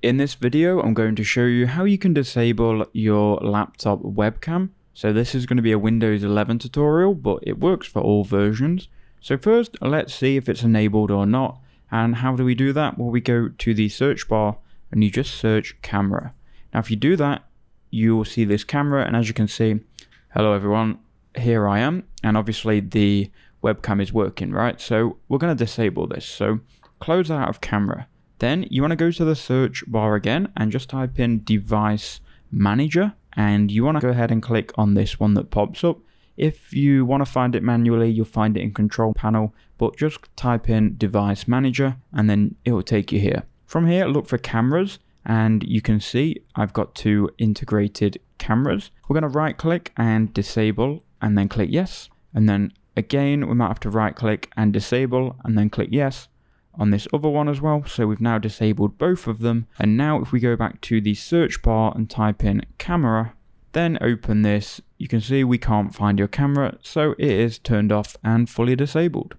In this video, I'm going to show you how you can disable your laptop webcam. So this is going to be a Windows 11 tutorial, but it works for all versions. So first, let's see if it's enabled or not. And how do we do that? Well, we go to the search bar and you just search camera. Now, if you do that, you will see this camera. And as you can see, hello everyone, here I am. And obviously the webcam is working, right? So we're going to disable this. So close out of camera. Then you want to go to the search bar again and just type in device manager, and you want to go ahead and click on this one that pops up. If you want to find it manually, you'll find it in control panel, but just type in device manager and then it will take you here. From here, look for cameras, and you can see I've got two integrated cameras. We're going to right click and disable and then click yes. And then again, we might have to right click and disable and then click yes on this other one as well. So we've now disabled both of them. And now if we go back to the search bar and type in camera, then open this, you can see we can't find your camera, so it is turned off and fully disabled.